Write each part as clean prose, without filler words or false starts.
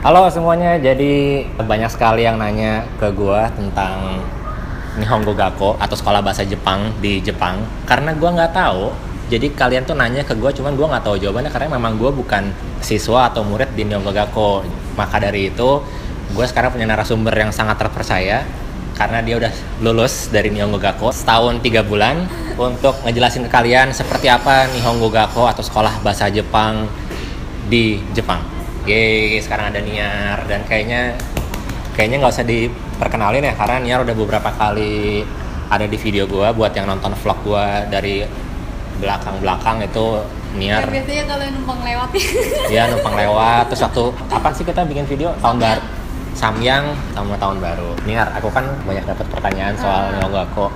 Halo semuanya, jadi banyak sekali yang nanya ke gua tentang Nihongo Gakko atau sekolah bahasa Jepang di Jepang. Karena gua nggak tahu, jadi kalian tuh nanya ke gua, cuman gua nggak tahu jawabannya karena memang gua bukan siswa atau murid di Nihongo Gakko. Maka dari itu, gua sekarang punya narasumber yang sangat terpercaya karena dia udah lulus dari Nihongo Gakko setahun 3 bulan untuk ngejelasin ke kalian seperti apa Nihongo Gakko atau sekolah bahasa Jepang di Jepang. Yeay, sekarang ada Niar dan kayaknya nggak usah diperkenalin ya karena Niar udah beberapa kali ada di video gua. Buat yang nonton vlog gua dari belakang itu Niar. Ya, biasanya kalau numpang lewat Iya, numpang lewat. Terus waktu kapan sih kita bikin video? Tahun baru. Samyang sama tahun baru. Niar, aku kan banyak dapat pertanyaan soal Nihongo Gakko.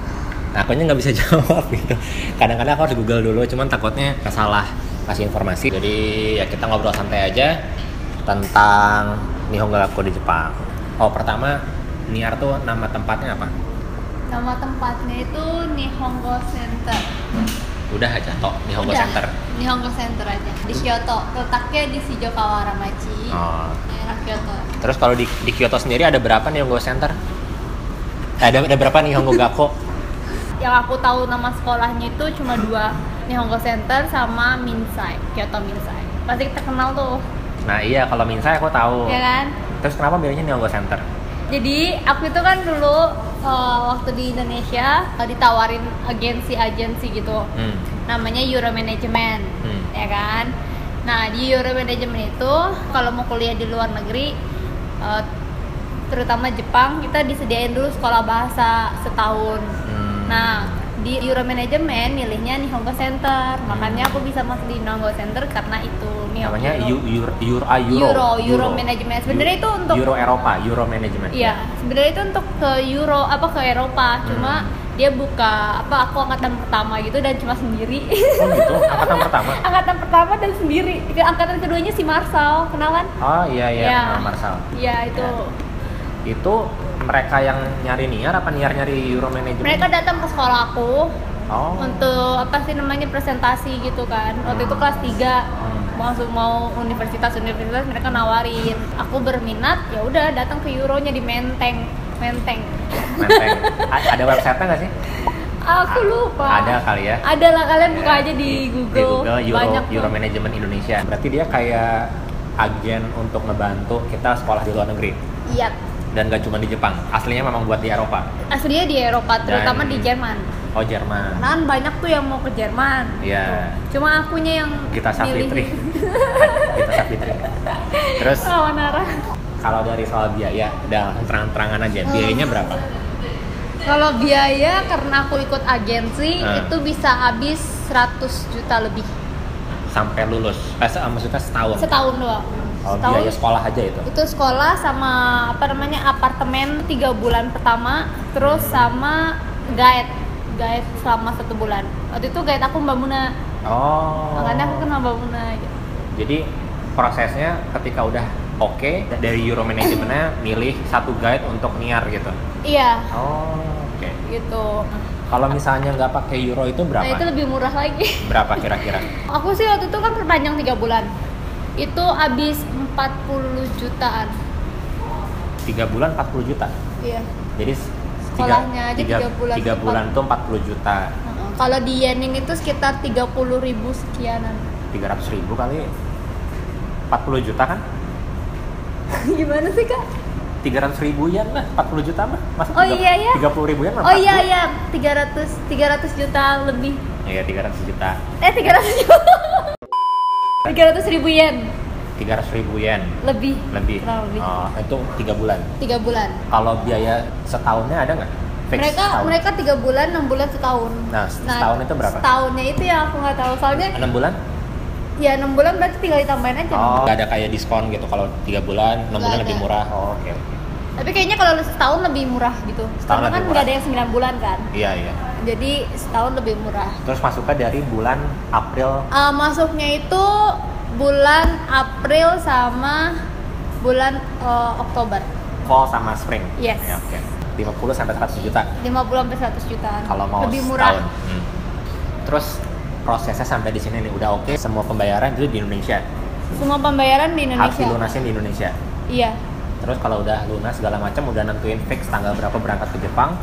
Nah, aku nya nggak bisa jawab gitu. Kadang-kadang aku harus Google dulu, cuman takutnya salah kasih informasi. Jadi ya kita ngobrol santai aja tentang Nihongo Gakko di Jepang. Oh, pertama, Niar tuh nama tempatnya apa? Nama tempatnya itu Nihongo Center. Udah aja, toh Nihongo Center. Nihongo Center aja. Di Kyoto. Letaknya di Shijokawara Machi. Oh. Daerah Kyoto. Terus kalau di Kyoto sendiri ada berapa Nihongo Center? Ada berapa Nihongo Gakko? Yang aku tahu nama sekolahnya itu cuma 2, Nihongo Center sama Minsai, Kyoto Minsai. Pasti terkenal tuh. Nah iya, kalau Minsai aku tahu. Ya kan? Terus kenapa milihnya Nihongo Center? Jadi aku itu kan dulu waktu di Indonesia ditawarin agensi gitu, namanya Euro Management, ya kan. Nah di Euro Management itu kalau mau kuliah di luar negeri, terutama Jepang, kita disediain dulu sekolah bahasa setahun. Nah di Euro Management milihnya Nihongo Center, makanya aku bisa masuk di Nihongo Center karena itu. Namanya Euro Management. Sebenarnya itu untuk Euro Management. Iya, sebenarnya itu untuk ke ke Eropa. Cuma dia buka aku angkatan pertama gitu dan cuma sendiri. Oh gitu, angkatan pertama. Angkatan pertama dan sendiri. Angkatan keduanya si Marshall, kenal kan? Oh iya. Marshall. Iya, itu. Ya. Itu mereka yang nyari Niar apa Niar nyari Euro Management? Mereka datang ke sekolah aku. Oh. Untuk presentasi gitu kan. Waktu itu kelas 3. Mau universitas mereka nawarin. Aku berminat, ya udah datang ke Euronya di Menteng. Ada website-nya nggak sih? Aku lupa. Ada kali ya? Ada lah, kalian buka aja di Google. Euro Management Indonesia. Berarti dia kayak agen untuk ngebantu kita sekolah di luar negeri. Iya. Dan gak cuma di Jepang, aslinya memang buat di Eropa. Aslinya di Eropa, terutama di Jerman. Oh, Jerman. Nah, banyak tuh yang mau ke Jerman. Iya. Cuma akunya yang Gita Savitri. Terus Nara. Kalau dari soal biaya, udah terang-terangan aja. Biayanya berapa? Kalau biaya karena aku ikut agensi itu bisa habis 100 juta lebih. Sampai lulus. Maksudnya setahun. Setahun doang. Oh, biaya sekolah aja itu? Itu sekolah sama apartemen 3 bulan pertama, terus sama guide selama 1 bulan. Waktu itu guide aku Mbak Muna. Oh. Makanya aku kenal Mbak Muna gitu. Jadi prosesnya ketika udah oke, dari Euro Management-nya milih 1 guide untuk Niar gitu? Iya. Oh, oke. Gitu. Kalau misalnya nggak pakai Euro itu berapa? Nah, itu lebih murah lagi. Berapa kira-kira? Aku sih waktu itu kan perpanjang 3 bulan. Itu habis 40 jutaan. 3 bulan 40 juta? Iya. Jadi sekolahnya aja 3 bulan. 3 bulan tuh 40 juta. Kalau di yenin itu sekitar 30.000 sekianan. 300.000 kali 40 juta kan? Gimana sih, Kak? 300.000 yen lah, 40 juta mah. Masa oh iya ya. 30.000 yen mah. Oh iya, 300 juta lebih. Iya, 300 juta. 300 juta. 300.000 yen. 300.000 yen. Lebih. Oh, itu 3 bulan. 3 bulan. Kalau biaya setahunnya ada nggak? Mereka 3 bulan, 6 bulan, setahun. Nah, setahun itu berapa? Setahunnya itu ya aku nggak tahu. Soalnya 6 bulan? Ya 6 bulan berarti tinggal ditambahin aja. Oh, nggak ada kayak diskon gitu kalau 3 bulan, 6 bulan lebih murah. Oh, oke. Tapi kayaknya kalau setahun lebih murah gitu. Karena kan nggak ada yang 9 bulan kan. Iya. Jadi setahun lebih murah. Terus masuknya dari bulan April? Masuknya itu bulan April sama bulan Oktober. Fall sama spring? Yes. Ya, oke. 50 sampai 100 juta? 50 sampai 100 jutaan. Kalau mau lebih murah. Setahun. Terus prosesnya sampai di sini nih udah oke, semua pembayaran itu di Indonesia. Semua pembayaran di Indonesia. Harus dilunasin di Indonesia. Iya. Terus kalau udah lunas segala macam, udah nentuin fix tanggal berapa berangkat ke Jepang.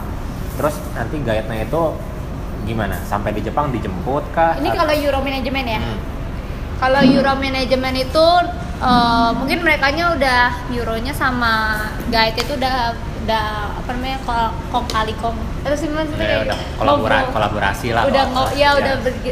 Terus nanti guide-nya itu gimana? Sampai di Jepang dijemput kah? Ini kalau Euro Management ya. Kalau Euro Management itu mungkin merekanya udah euronya sama guide itu udah apa namanya kong terus ya, udah kolaborasi lah.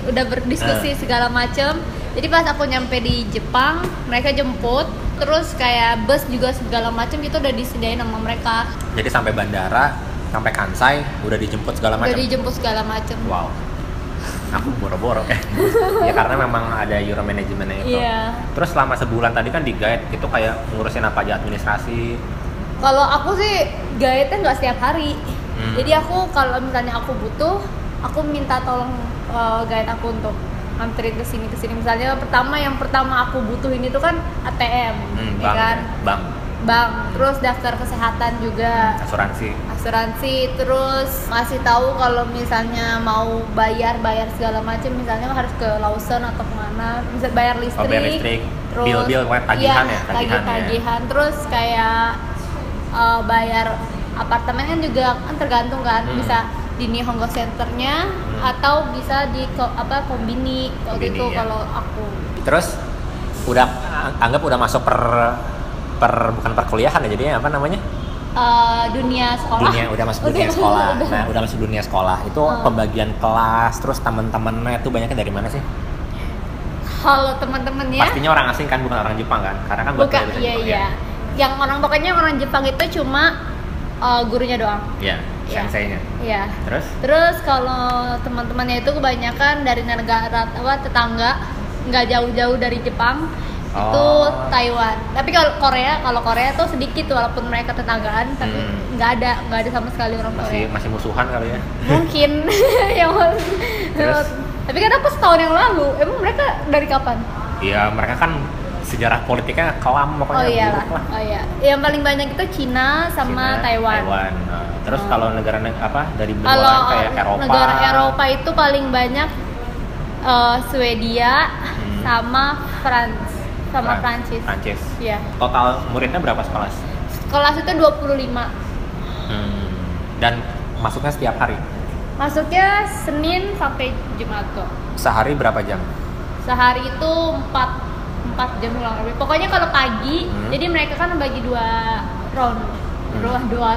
Udah berdiskusi segala macem. Jadi pas aku nyampe di Jepang, mereka jemput, terus kayak bus juga segala macem gitu udah disediain sama mereka. Jadi sampai bandara, sampai Kansai udah dijemput segala macam. Udah dijemput segala macem. Wow. Aku boro-boro ya karena memang ada Euro Managementnya itu. Iya. Terus selama sebulan tadi kan di guide itu kayak ngurusin apa aja administrasi. Kalau aku sih guide-nya nggak setiap hari. Jadi aku kalau misalnya aku butuh, aku minta tolong guide aku untuk nganterin ke sini. Misalnya yang pertama aku butuhin itu kan ATM, ya kan? Bank, terus daftar kesehatan juga, asuransi, terus ngasih tahu kalau misalnya mau bayar segala macam, misalnya harus ke Lawson atau kemana, bisa bayar listrik, terus bil tagihan tagihan, terus kayak bayar apartemen kan juga kan tergantung kan, bisa di Nihongo Centernya atau bisa di kombini gitu ya. Kalau aku terus udah masuk bukan perkuliahan ya, jadinya apa namanya? Dunia sekolah. Udah masuk dunia sekolah. Nah, udah masuk dunia sekolah. Itu pembagian kelas, terus teman-temannya itu banyaknya dari mana sih? Kalau teman-temannya pastinya orang asing kan, bukan orang Jepang kan? Karena kan buat iya. Yang pokoknya orang Jepang itu cuma gurunya doang. Iya, senseinya. Iya. Terus kalau teman-temannya itu kebanyakan dari negara tetangga, nggak jauh-jauh dari Jepang. Itu Taiwan. Tapi kalau Korea tuh sedikit walaupun mereka tetanggaan, tapi nggak ada sama sekali orang Korea. Masih musuhan kali ya? Mungkin. Terus? Tapi kan aku setahun yang lalu. Emang mereka dari kapan? Iya, mereka kan sejarah politiknya kelam pokoknya. Buruk lah. Oh iya. Yang paling banyak itu Cina sama Taiwan. Nah, terus kalau negara dari benua lain kayak Eropa. Negara Eropa itu paling banyak Swedia sama Prancis. Iya. Total muridnya berapa sekelas? Kelas itu 25. Dan masuknya setiap hari? Masuknya Senin sampai Jumat kok. Sehari berapa jam? Sehari itu 4 jam kurang lebih. Pokoknya kalau pagi, jadi mereka kan bagi 2 round. Dua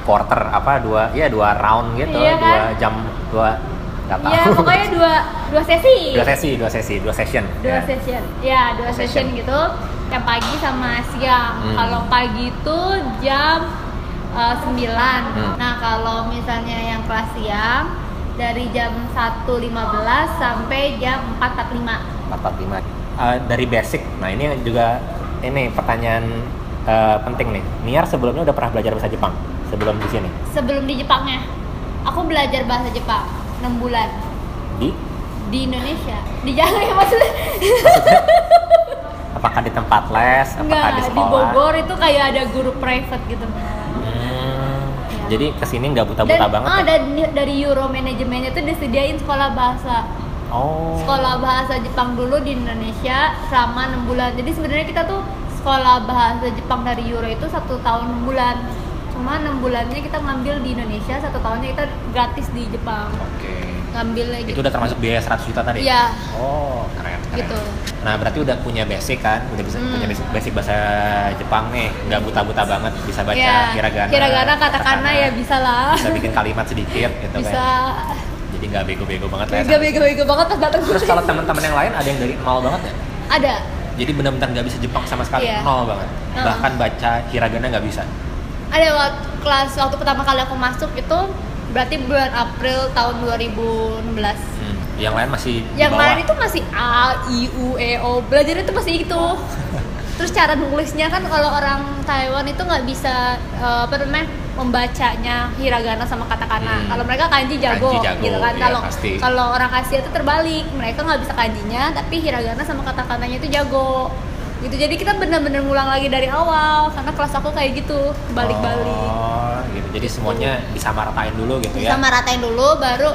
quarter dua round gitu, iya kan? 2 jam, 2 Iya, pokoknya dua sesi. Dua session. Ya, 2 session gitu. Yang pagi sama siang. Kalau pagi itu jam 9. Nah, kalau misalnya yang kelas siang dari jam 1.15 sampai jam 4.45. Dari basic. Nah, ini juga pertanyaan penting nih. Niar sebelumnya udah pernah belajar bahasa Jepang sebelum di sini? Sebelum di Jepangnya, aku belajar bahasa Jepang 6 bulan. Di Indonesia. Di Jakarta ya maksudnya. Apakah di tempat les? Apakah di sekolah? Di Bogor itu kayak ada guru private gitu. Jadi kesini nggak buta-buta banget ya? Dari Euro Managementnya tuh disediain sekolah bahasa. Sekolah bahasa Jepang dulu di Indonesia selama 6 bulan. Jadi sebenarnya kita tuh sekolah bahasa Jepang dari Euro itu 1 tahun 6 bulan. Cuma 6 bulannya kita ngambil di Indonesia, 1 tahunnya kita gratis di Jepang. Ngambil gitu. Itu udah termasuk biaya 100 juta tadi? Iya. Keren. Gitu. Nah, berarti udah punya basic kan? Udah bisa punya basic bahasa Jepang nih. Nggak buta-buta banget, bisa baca hiragana, katakana ya bisa lah. Bisa bikin kalimat sedikit gitu bisa. Kan. Jadi nggak bego-bego banget lah. Nggak bego-bego banget pas datang. Terus kalau teman-teman yang lain ada yang dari nol banget ya? Ada. Jadi benar-benar nggak bisa Jepang sama sekali, nol banget. Bahkan baca hiragana nggak bisa. Ada waktu pertama kali aku masuk itu berarti bulan April tahun 2016. Yang lain masih Yang lain itu masih A, I, U, E, O. Belajar itu masih itu. Terus cara nulisnya kan kalau orang Taiwan itu nggak bisa membacanya hiragana sama katakana. Kalau mereka kanji jago gitu kan. Kalau orang Asia itu terbalik, mereka nggak bisa kanjinya, tapi hiragana sama katakananya itu jago. Gitu. Jadi kita benar-benar ngulang lagi dari awal karena kelas aku kayak gitu, balik-balik. Gitu. Jadi semuanya disamaratain dulu gitu ya. Disamaratain dulu baru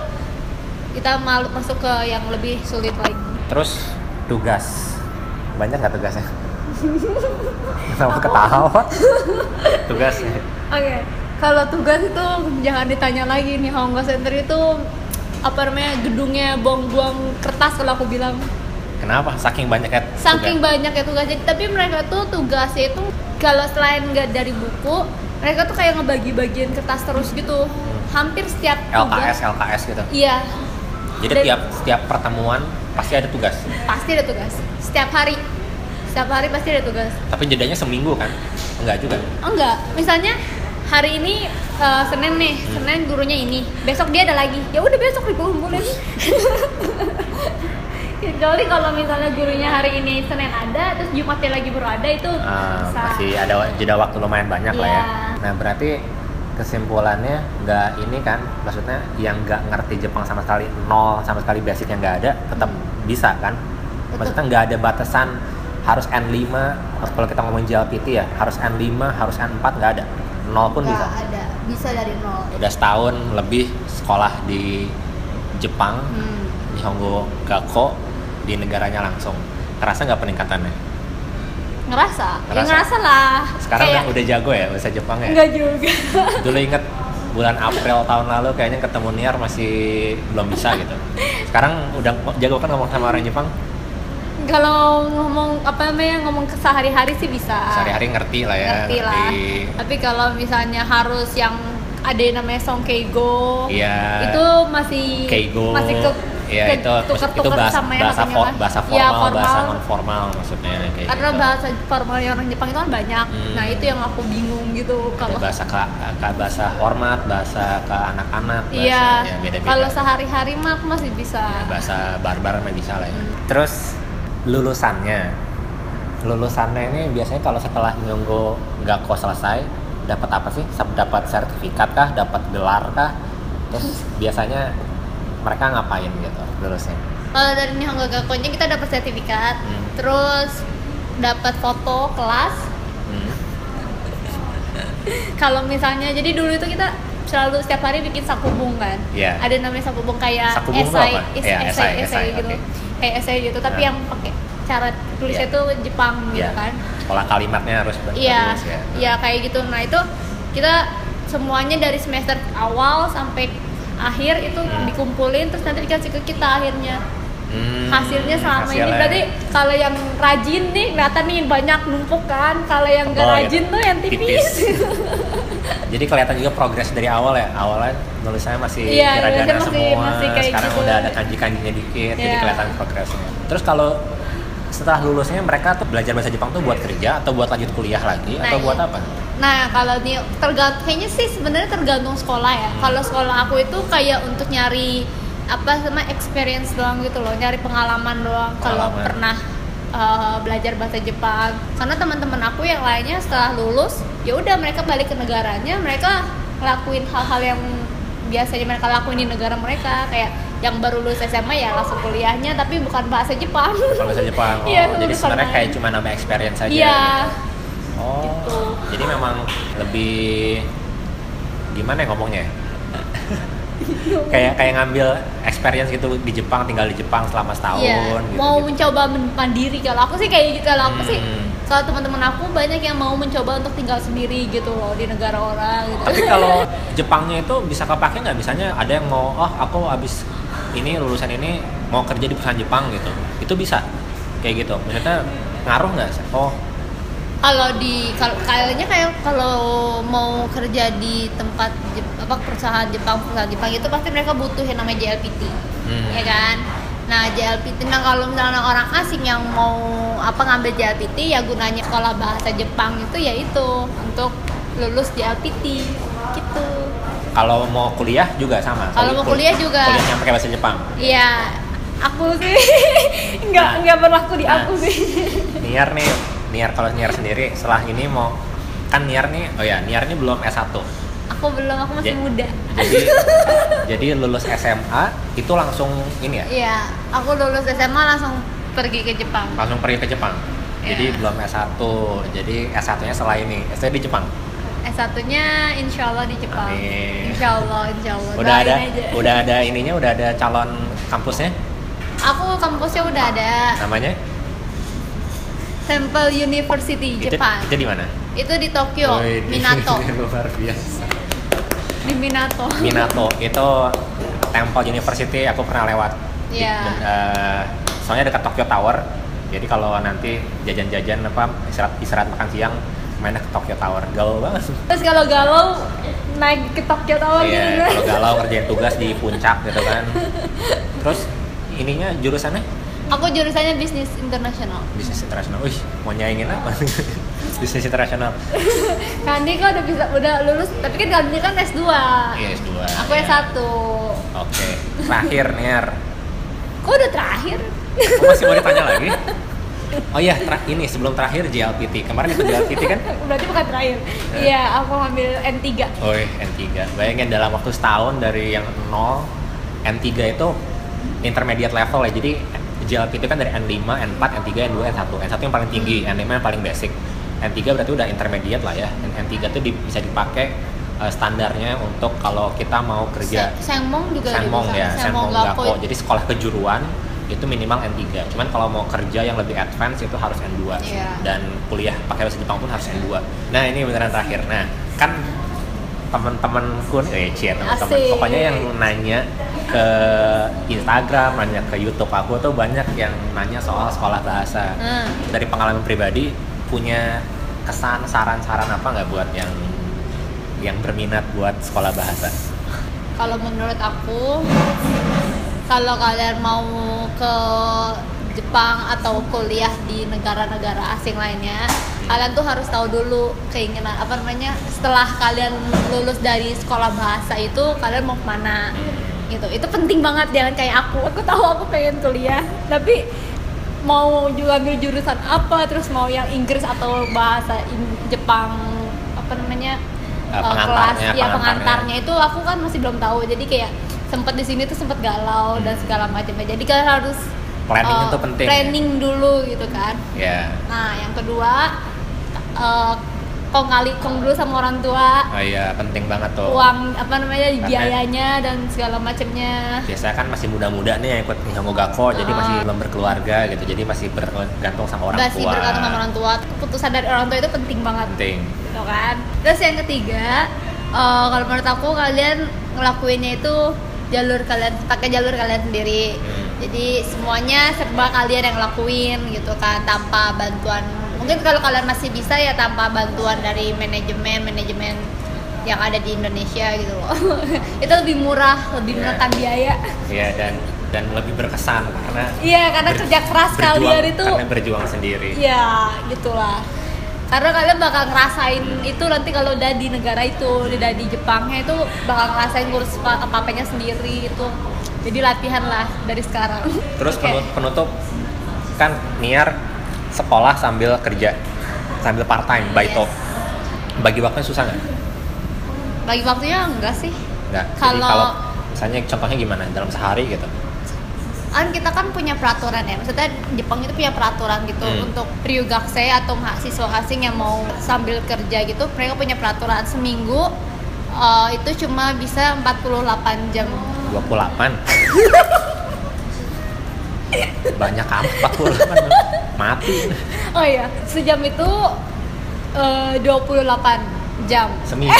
kita masuk ke yang lebih sulit lagi. Terus tugas. Banyak nggak tugasnya? Kenapa ketawa? Tugasnya. Oke. Kalau tugas itu jangan ditanya lagi nih, Honggo Center itu apa namanya, gedungnya buang-buang kertas kalau aku bilang. Kenapa? Saking banyaknya tugas. Saking banyaknya tugas. Tapi mereka tuh tugasnya itu kalau selain nggak dari buku, mereka tuh kayak ngebagi-bagiin kertas terus gitu. Hampir setiap tugas. LKS gitu. Iya. Jadi setiap pertemuan pasti ada tugas. Pasti ada tugas. Setiap hari pasti ada tugas. Tapi jedanya seminggu kan? Enggak juga. Enggak. Misalnya hari ini Senin nih, Senin gurunya ini. Besok dia ada lagi. Ya udah besok dikumpulin. Kecuali kalau misalnya gurunya hari ini Senin ada, terus Jumatnya lagi baru ada, itu bisa. Masih ada jeda waktu lumayan banyak lah ya. Iya. Nah berarti kesimpulannya nggak ini kan, maksudnya yang nggak ngerti Jepang sama sekali, nol sama sekali basic yang nggak ada, tetap bisa kan? Maksudnya nggak ada batasan harus N5, kalau kita ngomong JLPT ya harus N5, harus N4, nggak ada, nol pun bisa. Nggak ada, bisa dari nol. Udah setahun lebih sekolah di Jepang, di Nihongo Gakko, di negaranya langsung. Terasa nggak peningkatannya? Ngerasa? Ya ngerasa lah. Sekarang kayak udah jago ya bahasa Jepang ya? Enggak juga. Dulu inget bulan April tahun lalu kayaknya ketemu Niar masih belum bisa gitu. Sekarang udah jago kan ngomong sama orang Jepang? Kalau ngomong apa namanya, ngomong sehari-hari sih bisa. Sehari-hari ngerti lah ya. Ngerti lah. Tapi kalau misalnya harus yang ada yang namanya Songkeigo, iya, itu masih Keigo, masih ya itu bahasa formal, ya, bahasa non formal maksudnya kayak karena gitu. Bahasa formal orang Jepang itu kan banyak. Nah itu yang aku bingung gitu kalau bahasa bahasa hormat, bahasa ke anak-anak, iya, ya beda-beda. Kalau sehari-hari mah aku masih bisa ya, bahasa barbar mah bisa lah ya. Terus lulusannya ini biasanya kalau setelah Nihongo Gakko selesai dapat apa sih? Dapat sertifikat kah? Dapat gelar kah? Terus biasanya mereka ngapain gitu lulusnya? Kalau dari Nihongo Gakko-nya kita dapat sertifikat, terus dapat foto kelas. Kalau misalnya, jadi dulu itu kita selalu setiap hari bikin sakubung kan. Yeah. Ada namanya sakubung kayak esai gitu. Okay. Kayak esai gitu, tapi yang pakai cara tulisnya itu Jepang gitu kan. Pola kalimatnya harus bagus ya. ya. Kayak gitu. Nah, itu kita semuanya dari semester awal sampai akhir itu dikumpulin, terus nanti dikasih ke kita akhirnya. Hasilnya selama ini berarti kalau yang rajin nih kelihatan nih banyak numpuk kan, kalau yang nggak rajin tuh yang tipis. Jadi kelihatan juga progres dari awal ya. Awalnya nulisannya masih hiragana semua, sekarang gitu. Udah ada kanji-kanjinya dikit, jadi kelihatan progresnya. Terus kalau setelah lulusnya mereka tuh belajar bahasa Jepang tuh buat kerja atau buat lanjut kuliah lagi atau buat apa? Nah kalau nih tergantung, kayaknya sih sebenarnya tergantung sekolah ya. Kalau sekolah aku itu kayak untuk nyari apa sama experience doang gitu loh, nyari pengalaman doang kalau pernah belajar bahasa Jepang. Karena teman-teman aku yang lainnya setelah lulus ya udah mereka balik ke negaranya, mereka ngelakuin hal-hal yang biasanya mereka lakuin di negara mereka, kayak yang baru lulus SMA ya langsung kuliahnya tapi bukan bahasa Jepang. Bukan bahasa Jepang. Jadi sebenarnya kayak cuma nambah experience aja. Iya. Gitu. Gitu. Jadi memang lebih gimana ya ngomongnya? kayak ngambil experience gitu di Jepang, tinggal di Jepang selama setahun gitu. Mau mencoba mandiri. Kalau aku sih kayak gitu. Kalau aku sih, kalau teman-teman aku banyak yang mau mencoba untuk tinggal sendiri gitu loh di negara orang gitu. Tapi kalau Jepangnya itu bisa kepake nggak? Misalnya ada yang mau, aku abis ini lulusan ini mau kerja di perusahaan Jepang gitu, itu bisa kayak gitu. Maksudnya ngaruh nggak? Kayaknya kayak kalau mau kerja di tempat perusahaan Jepang itu pasti mereka butuh yang namanya JLPT, ya kan? Nah JLPT, kalau misalnya orang asing yang mau ngambil JLPT ya gunanya sekolah bahasa Jepang itu ya itu untuk lulus JLPT gitu. Kalau mau kuliah juga sama? Kalau mau kuliah juga. Kuliahnya pakai bahasa Jepang? Iya, aku sih nggak berlaku di aku sih. Niar kalau Niar sendiri setelah ini mau kan Niar nih, Niar ini belum S1. Aku belum, aku masih muda. Jadi lulus SMA itu langsung ini ya? Iya, aku lulus SMA langsung pergi ke Jepang. Jadi belum S1. Jadi S1-nya setelah ini. S1 di Jepang. S1-nya insya Allah di Jepang. Amin. Insya Allah. Udah ada ininya, udah ada calon kampusnya? Aku kampusnya udah ada. Namanya? Temple University Jepang. Itu di mana? Itu di Tokyo, Minato. Luar biasa. Di Minato. Minato itu Temple University aku pernah lewat. Iya. Soalnya dekat Tokyo Tower. Jadi kalau nanti jajan-jajan apa istirahat makan siang mainnya ke Tokyo Tower. Galau banget. Terus kalau galau naik ke Tokyo Tower gitu. Iya, kalau galau kerjain tugas di puncak gitu kan. Terus ininya jurusannya? Aku jurusannya bisnis internasional. Bisnis internasional. Wih, mau nyaingin apa? Bisnis internasional. Kandi kan udah lulus, tapi kan Kandi kan S2. Iya, S2. Aku ya. S1. Oke. Terakhir, Niar. Kok udah terakhir? Oh, masih mau ditanya lagi? Oh iya, ini sebelum terakhir JLPT. Kemarin itu JLPT kan? Berarti bukan terakhir. Iya, aku ngambil N3. Oh, N3. Bayangin dalam waktu setahun dari yang 0, N3 itu intermediate level ya. Jadi JLPT kan dari N5, N4, N3, N2, N1. N1 yang paling tinggi, N5 yang paling basic. N3 berarti udah intermediate lah ya. N3 itu bisa dipakai standarnya untuk kalau kita mau kerja. Sengmong juga. Sengmong ya, Sengmong Gakko. Jadi sekolah kejuruan itu minimal N3. Cuman kalau mau kerja yang lebih advance itu harus N2. Yeah. Dan kuliah pakai bahasa Jepang pun harus N2. Nah, ini beneran terakhir. Nah, kan teman-temanku teman-teman. Pokoknya yang nanya ke Instagram, nanya ke YouTube aku tuh banyak yang nanya soal sekolah bahasa. Dari pengalaman pribadi punya kesan, saran-saran apa nggak buat yang berminat buat sekolah bahasa? Kalau menurut aku, kalau kalian mau ke Jepang atau kuliah di negara-negara asing lainnya, kalian tuh harus tahu dulu keinginan setelah kalian lulus dari sekolah bahasa itu kalian mau kemana gitu. Itu penting banget, jangan kayak aku tahu aku pengen kuliah tapi mau juga ambil jurusan apa, terus mau yang Inggris atau bahasa Jepang pengantarnya itu aku kan masih belum tahu, jadi kayak sempet di sini tuh sempet galau dan segala macamnya. Jadi kalian harus planning itu penting. Planning dulu gitu kan. Yeah. Nah, yang kedua kong dulu sama orang tua. Oh iya, penting banget tuh. Uang biayanya dan segala macamnya. Biasanya kan masih muda-muda nih yang ikut Nihongo Gakko, jadi masih belum berkeluarga gitu. Jadi masih bergantung sama orang tua. Masih bergantung sama orang tua. Keputusan dari orang tua itu penting banget. Penting. Gitu kan. Terus yang ketiga, kalau menurut aku kalian ngelakuinnya itu pakai jalur kalian sendiri. Jadi semuanya serba kalian yang ngelakuin gitu kan, tanpa bantuan. Mungkin kalau kalian masih bisa ya tanpa bantuan dari manajemen yang ada di Indonesia gitu loh. Itu lebih murah, lebih menekan biaya. Iya, dan lebih berkesan karena kerja keras kalian itu. Karena berjuang sendiri. Iya, gitulah. Karena kalian bakal ngerasain itu nanti kalau udah di negara itu, udah di Jepangnya itu bakal ngerasain ngurus apa-apanya sendiri itu. Jadi latihan lah dari sekarang. Terus penutup kan Niar sekolah sambil kerja, sambil part time, baito. Bagi waktunya susah nggak? Bagi waktunya enggak sih. Enggak. Jadi kalau misalnya contohnya gimana dalam sehari gitu? Kan kita kan punya peraturan ya, maksudnya Jepang itu punya peraturan gitu untuk ryugakse atau mahasiswa asing yang mau sambil kerja gitu, mereka punya peraturan seminggu itu cuma bisa 48 jam. 28? Banyak amat 48, mati. Oh iya, sejam itu 28 jam. Seminggu?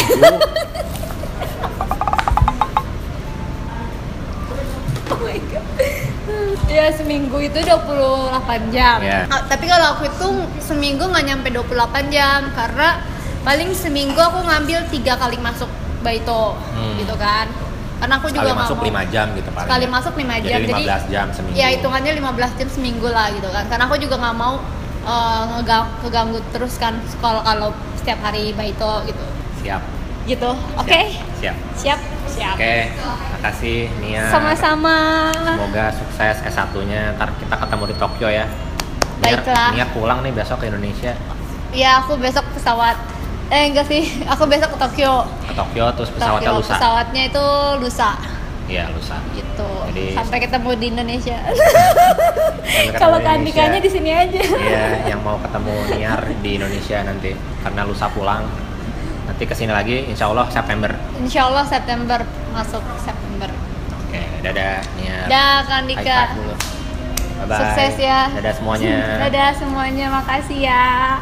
Oh my god. Ya seminggu itu 28 jam. Yeah. Tapi kalau aku itu seminggu nggak nyampe 28 jam karena paling seminggu aku ngambil 3 kali masuk baito gitu kan. Karena aku juga masuk 5 jam gitu paling. Sekali masuk 5 jam. Jadi 15 jam seminggu. Ya hitungannya 15 jam seminggu lah gitu kan. Karena aku juga nggak mau keganggu terus kan kalau setiap hari baito gitu. Siap. Gitu. Oke. Siap. Oke, makasih Nia. Sama-sama. Semoga sukses S1-nya. Ntar kita ketemu di Tokyo ya. Baiklah. Nia pulang nih besok ke Indonesia. Ya, aku besok pesawat. Enggak sih, aku besok ke Tokyo. Ke Tokyo, terus pesawatnya lusa. Pesawatnya itu lusa. Iya, lusa. Gitu. Jadi, sampai ketemu di Indonesia. Kalau keandikannya di sini aja. Iya, yang mau ketemu Niar di Indonesia nanti karena lusa pulang. Nanti kesini lagi, insya Allah September. Insya Allah September, masuk September. Oke, dadah Niar. Dah, Kandika. High five dulu. Bye-bye. Sukses ya. Dadah semuanya. Dadah semuanya, makasih ya.